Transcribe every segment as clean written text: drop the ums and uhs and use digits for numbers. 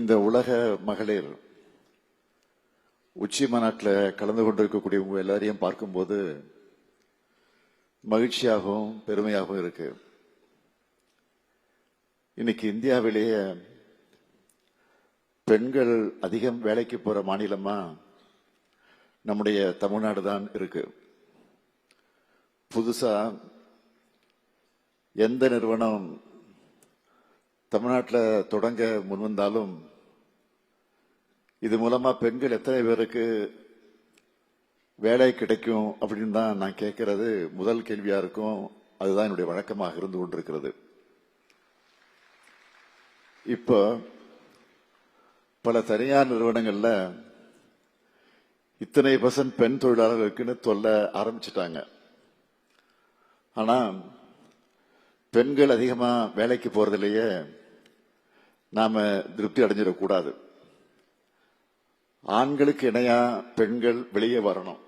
இந்த உலக மகளிர் உச்சி மாநாட்டில் கலந்து கொண்டிருக்கக்கூடிய எல்லாரையும் பார்க்கும்போது மகிழ்ச்சியாகவும் பெருமையாகவும் இருக்கு. இன்னைக்கு இந்தியாவிலேயே பெண்கள் அதிகம் வேலைக்கு போற மாநிலமா நம்முடைய தமிழ்நாடு தான் இருக்கு. புதுசா எந்த நிறுவனம் தமிழ்நாட்டில் தொடங்க முன்வந்தாலும் இது மூலமா பெண்கள் எத்தனை பேருக்கு வேலை கிடைக்கும் அப்படின்னு தான் நான் கேட்கறது முதல் கேள்வியா இருக்கும். அதுதான் என்னுடைய வழக்கமாக இருந்து கொண்டிருக்கிறது. இப்போ பல தனியார் நிறுவனங்கள்ல இத்தனை % பெண் தொழிலாளர்களுக்குன்னு சொல்ல ஆரம்பிச்சுட்டாங்க. ஆனா பெண்கள் அதிகமா வேலைக்கு போறதிலேயே நாம திருப்தி அடைஞ்சிடக்கூடாது. ஆண்களுக்கு இணையா பெண்கள் வெளியே வரணும்.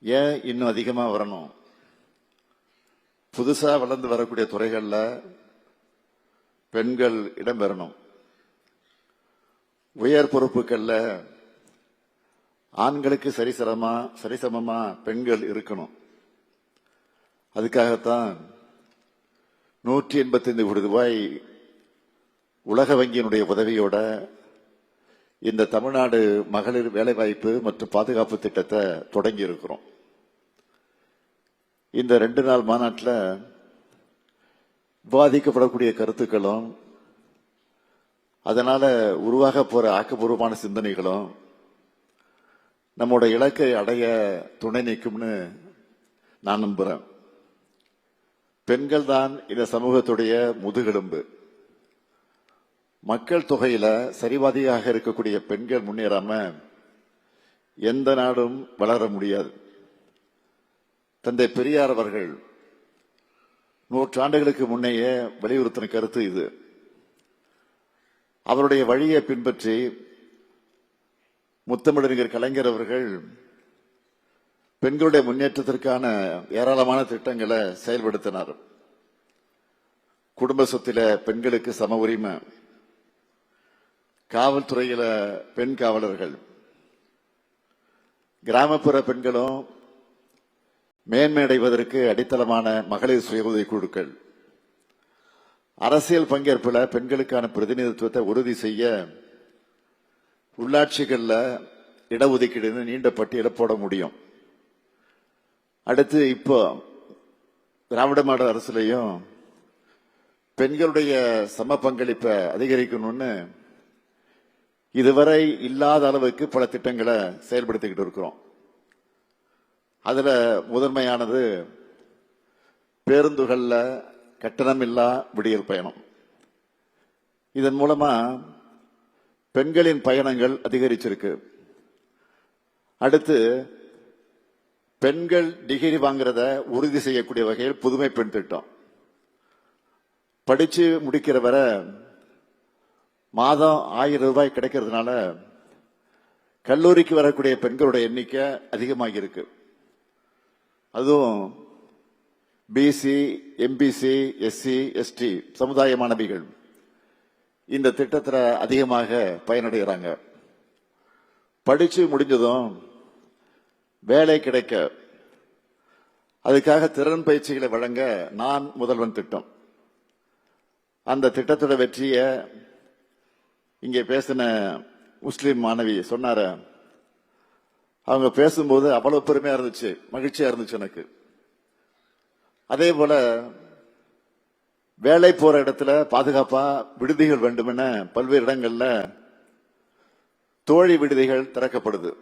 ஏன் இன்னும் அதிகமா வரணும்? புதுசா வளர்ந்து வரக்கூடிய துறைகள்ல பெண்கள் இடம்பெறணும். உயர் பொறுப்புகள்ல ஆண்களுக்கு சரிசமமா பெண்கள் இருக்கணும். அதுக்காகத்தான் 185 கோடி ரூபாய் உலக வங்கியினுடைய உதவியோட இந்த தமிழ்நாடு மகளிர் வேலைவாய்ப்பு மற்றும் பாதுகாப்பு திட்டத்தை தொடங்கி இருக்கிறோம். இந்த 2 நாள் மாநாட்டில் விவாதிக்கப்படக்கூடிய கருத்துக்களும் அதனால உருவாக போற ஆக்கப்பூர்வமான சிந்தனைகளும் நம்மோட இலக்கை அடைய துணை நிற்கும்னு நான் நம்புறேன். பெண்கள் தான் இந்த சமூகத்துடைய முதுகெலும்பு. மக்கள் தொகையில சரிவாதியாக இருக்கக்கூடிய பெண்கள் முன்னேறாம எந்த நாடும் வளர முடியாது. தந்தை பெரியார் அவர்கள் 100 ஆண்டுகளுக்கு முன்னையே வலியுறுத்தின கருத்து இது. அவருடைய வழியை பின்பற்றி முத்தமிழறிஞர் கலைஞர் அவர்கள் பெண்களுடைய முன்னேற்றத்திற்கான ஏராளமான திட்டங்களை செயல்படுத்தினார். குடும்ப சொத்தில பெண்களுக்கு சம உரிமை, காவல்துறையில பெண் காவலர்கள், கிராமப்புற பெண்களும் மேன்மையடைவதற்கு அடித்தளமான மகளிர் சுய உதவி குழுக்கள், அரசியல் பங்கேற்புல பெண்களுக்கான பிரதிநிதித்துவத்தை உறுதி செய்ய உள்ளாட்சிகள்ல இடஒதுக்கீடுன்னு நீண்ட பட்டியலை போட முடியும். அடுத்து இப்போ திராவிட மாடல் அரசுலையும் பெண்களுடைய சம பங்களிப்பை அதிகரிக்கணும்னு இதுவரை இல்லாத அளவுக்கு பல திட்டங்களை செயல்படுத்திக்கிட்டு இருக்கிறோம். அதுல முதன்மையானது பேருந்துகள்ல கட்டணமில்லா விடியல் பயணம். இதன் மூலமா பெண்களின் பயணங்கள் அதிகரிச்சிருக்கு. அடுத்து பெண்கள் டிகிரி வாங்குறத உறுதி செய்யக்கூடிய வகையில் புதுமை பெண் திட்டம். படிச்சு முடிக்கிற வரை மாதம் 1000 ரூபாய் கிடைக்கிறதுனால கல்லூரிக்கு வரக்கூடிய பெண்களுடைய எண்ணிக்கை அதிகமாகி இருக்கு. அதுவும் பிசி, எம்பிசி, எஸ்சி, எஸ்டி சமுதாய மாணவிகள் இந்த திட்டத்தில் அதிகமாக பயனடைகிறாங்க. படிச்சு முடிஞ்சதும் வேலை கிடைக்க அதுக்காக திறன் பயிற்சிகளை வழங்க நான் முதல்வன் திட்டம். அந்த திட்டத்தோட வெற்றியை இங்கே பேசின முஸ்லிம் மாணவி சொன்னார. அவங்க பேசும்போது அவ்வளவு பெருமையா இருந்துச்சு, மகிழ்ச்சியா இருந்துச்சு எனக்கு. அதே போல வேலை போற இடத்துல பாதுகாப்பா விடுதிகள் வேண்டும் என பல்வேறு இடங்கள்ல தோழி விடுதிகள் திறக்கப்படுது.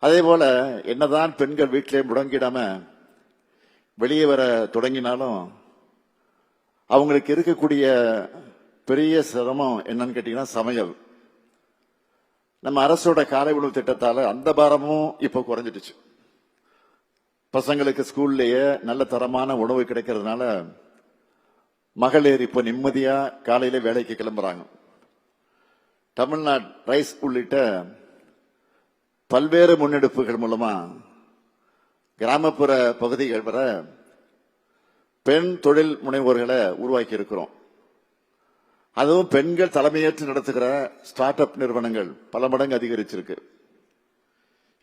அதே போல என்னதான் பெண்கள் வீட்டிலே முடங்கிடாம வெளியே வர தொடங்கினாலும் அவங்களுக்கு இருக்கக்கூடிய பெரிய சிரமம் என்னன்னு கேட்டீங்கன்னா சமையல். நம்ம அரசோட காலை உணவு திட்டத்தால அந்த பாரமும் இப்ப குறைஞ்சிடுச்சு. பசங்களுக்கு ஸ்கூல்லேயே நல்ல தரமான உணவு கிடைக்கிறதுனால மகளிர் இப்ப நிம்மதியா காலையில வேலைக்கு கிளம்புறாங்க. தமிழ்நாடு ரைஸ் உள்ளிட்ட பல்வேறு முன்னெடுப்புகள் மூலமா கிராமப்புற பகுதிகள் வர பெண் தொழில் முனைவோர்களை உருவாக்கி இருக்கிறோம். அதுவும் பெண்கள் தலைமையேற்று நடத்துகிற ஸ்டார்ட் அப் நிறுவனங்கள் பல மடங்கு அதிகரிச்சிருக்கு.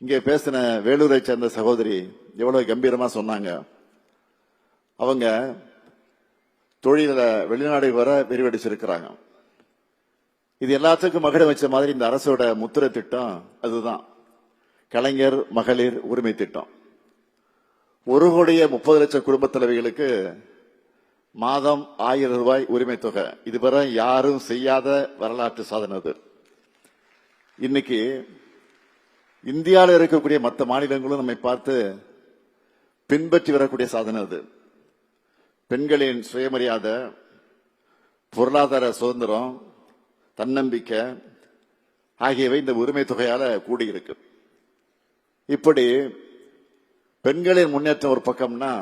இங்கே பேசின வேலூரை சேர்ந்த சகோதரி எவ்வளவு கம்பீரமா சொன்னாங்க. அவங்க தொழில வெளிநாடு வர விரிவடைச்சிருக்கிறாங்க. இது எல்லாத்துக்கும் மகிழ வச்ச மாதிரி இந்த அரசோட முத்திரை திட்டம் அதுதான் கலைஞர் மகளிர் உரிமை திட்டம். 1,30,00,000 குடும்ப தலைவிகளுக்கு மாதம் 1000 ரூபாய் உரிமை தொகை. இதுவரை யாரும் செய்யாத வரலாற்று சாதனை அது. இன்னைக்கு இந்தியாவில் இருக்கக்கூடிய மற்ற மாநிலங்களும் நம்மை பார்த்து பின்பற்றி வரக்கூடிய சாதனை அது. பெண்களின் சுயமரியாதை, பொருளாதார சுதந்திரம், தன்னம்பிக்கை ஆகியவை இந்த உரிமை தொகையால கூடியிருக்கு. இப்படி பெண்களின் முன்னேற்றம் ஒரு பக்கம்னா,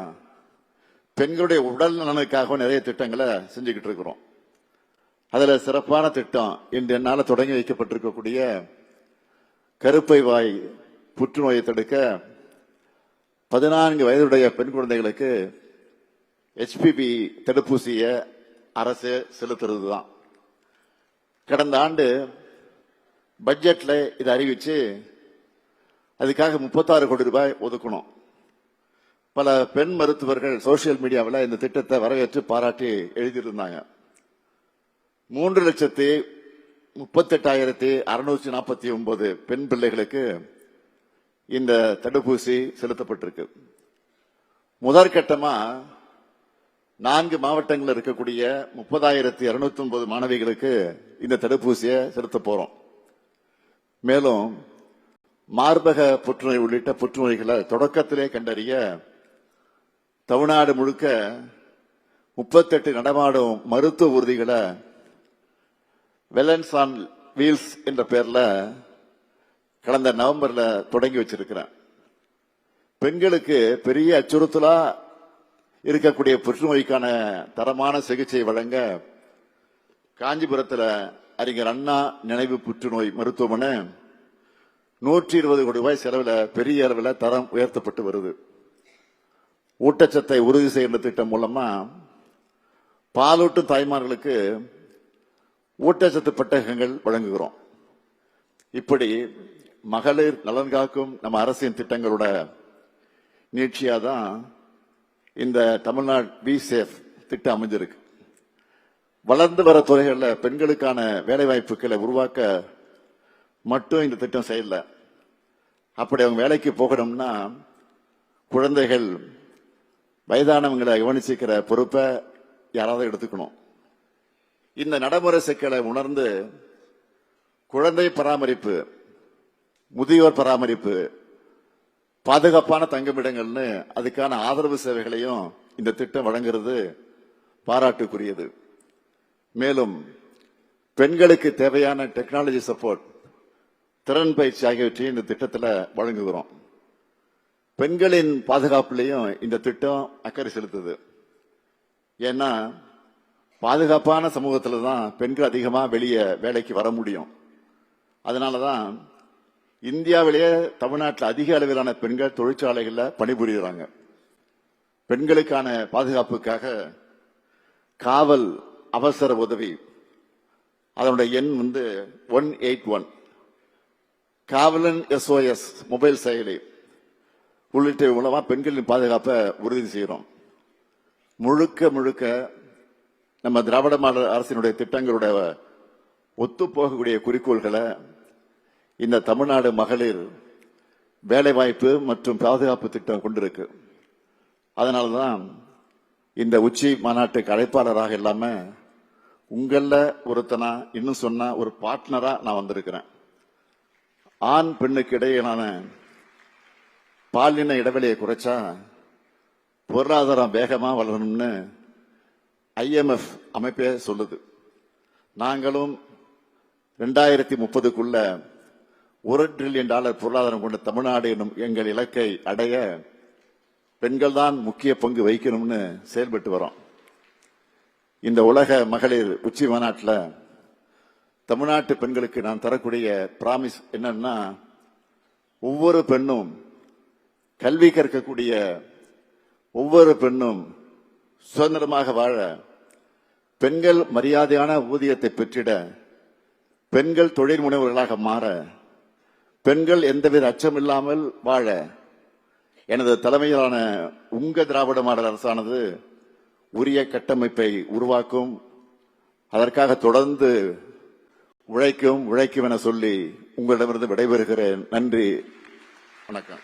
பெண்களுடைய உடல் நலனுக்காக நிறைய திட்டங்களை செஞ்சுக்கிட்டு இருக்கிறோம். அதுல சிறப்பான திட்டம் இன்று என்னால தொடங்கி வைக்கப்பட்டிருக்கக்கூடிய கருப்பை வாய் புற்றுநோயை தடுக்க 14 வயதுடைய பெண் குழந்தைகளுக்கு HPV தடுப்பூசியை அரசு செலுத்துறது தான். கடந்த ஆண்டு பட்ஜெட்ல இதை அறிவிச்சு அதுக்காக 36 கோடி ரூபாய் ஒதுக்கணும். பல பெண் மருத்துவர்கள் சோசியல் மீடியாவில் இந்த திட்டத்தை வரவேற்று பாராட்டி எழுதியிருந்தாங்க. 3,38,649 பெண் பிள்ளைகளுக்கு இந்த தடுப்பூசி செலுத்தப்பட்டிருக்கு. முதற்கட்டமா 4 மாவட்டங்களில் இருக்கக்கூடிய 30,209 மாணவிகளுக்கு இந்த தடுப்பூசியை செலுத்த போறோம். மேலும் மார்பக புற்றுநோய் உள்ளிட்ட புற்றுநோய்களை தொடக்கத்திலே கண்டறிய தமிழ்நாடு முழுக்க 38 நடமாடும் மருத்துவ ஊர்திகளை வெலன்ஸ் ஆன் வீல்ஸ் என்ற பெயர்ல கடந்த நவம்பர்ல தொடங்கி வச்சிருக்கிறேன். பெண்களுக்கு பெரிய அச்சுறுத்தலா இருக்கக்கூடிய புற்றுநோய்க்கான தரமான சிகிச்சை வழங்க காஞ்சிபுரத்தில் அறிஞர் அண்ணா நினைவு புற்றுநோய் மருத்துவமனை 120 கோடி ரூபாய் செலவில் பெரிய அளவில் தரம் உயர்த்தப்பட்டு வருது. ஊட்டச்சத்தை உறுதி செய்கிற திட்டம் மூலமா பாலூட்டும் தாய்மார்களுக்கு ஊட்டச்சத்து பெட்டகங்கள் வழங்குகிறோம். இப்படி மகளிர் நலன் காக்கும் நம்ம அரசின் திட்டங்களோட நீட்சியாதான் இந்த தமிழ்நாடு பி சேஃப் திட்டம் அமைஞ்சிருக்கு. வளர்ந்து வர துறைகளில் பெண்களுக்கான வேலை வாய்ப்புகளை உருவாக்க மட்டும் இந்த திட்டம் செய்யல. அப்படி அவங்க வேலைக்கு போகணும்னா குழந்தைகள் வயதானவங்களை கவனிச்சுக்கிற பொறுப்பை யாராவது எடுத்துக்கணும். இந்த நடைமுறை சிக்கலை உணர்ந்து குழந்தை பராமரிப்பு, முதியோர் பராமரிப்பு, பாதுகாப்பான தங்குமிடங்கள்னு அதுக்கான ஆதரவு சேவைகளையும் இந்த திட்டம் வழங்குறது பாராட்டுக்குரியது. மேலும் பெண்களுக்கு தேவையான டெக்னாலஜி சப்போர்ட், திறன் பயிற்சி ஆகியவற்றையும் இந்த திட்டத்தில் வழங்குகிறோம். பெண்களின் பாதுகாப்புலையும் இந்த திட்டம் அக்கறை செலுத்துது. ஏன்னா பாதுகாப்பான சமூகத்தில் தான் பெண்கள் அதிகமாக வெளியே வேலைக்கு வர முடியும். அதனாலதான் இந்தியாவிலேயே தமிழ்நாட்டில் அதிக அளவிலான பெண்கள் தொழிற்சாலைகளில் பணிபுரிகிறாங்க. பெண்களுக்கான பாதுகாப்புக்காக காவல் அவசர உதவி, அதனுடைய எண் 181, காவலன் SOS மொபைல் செயலி உள்ளிட்ட மூலமா பெண்களின் பாதுகாப்பை உறுதி செய்கிறோம். முழுக்க முழுக்க நம்ம திராவிட மாடல் அரசினுடைய திட்டங்களுடைய ஒத்துப்போகக்கூடிய குறிக்கோள்களை இந்த தமிழ்நாடு மகளிர் வேலைவாய்ப்பு மற்றும் பாதுகாப்பு திட்டம் கொண்டிருக்கு. அதனாலதான் இந்த உச்சி மாநாட்டுக்கு அழைப்பாளராக இல்லாம உங்கள ஒருத்தனா, இன்னும் சொன்னா ஒரு பார்ட்னரா நான் வந்திருக்கிறேன். ஆண் பெண்ணுக்கு இடையிலான பாலின இடைவெளியை குறைச்சா பொருளாதாரம் வேகமா வளரணும்னு IMF அமைப்பே சொல்லுது. நாங்களும் 2030க்குள்ள $1 டிரில்லியன் பொருளாதாரம் கொண்ட தமிழ்நாடு என்னும் எங்கள் இலக்கை அடைய பெண்கள் தான் முக்கிய பங்கு வகிக்கணும்னு செயல்பட்டு வரோம். இந்த உலக மகளிர் உச்சி மாநாட்டில் தமிழ்நாட்டு பெண்களுக்கு நான் தரக்கூடிய பிராமிஸ் என்னன்னா, ஒவ்வொரு பெண்ணும் கல்வி கற்கக்கூடிய, ஒவ்வொரு பெண்ணும் சுதந்திரமாக வாழ, பெண்கள் மரியாதையான ஊதியத்தை பெற்றிட, பெண்கள் தொழில் முனைவர்களாக மாற, பெண்கள் எந்தவித அச்சமில்லாமல் வாழ எனது தலைமையிலான உங்க திராவிட மாடல் அரசானது உரிய கட்டமைப்பை உருவாக்கும். அதற்காக தொடர்ந்து உழைக்கும் என சொல்லி உங்களிடமிருந்து விடைபெறுகிறேன். நன்றி, வணக்கம்.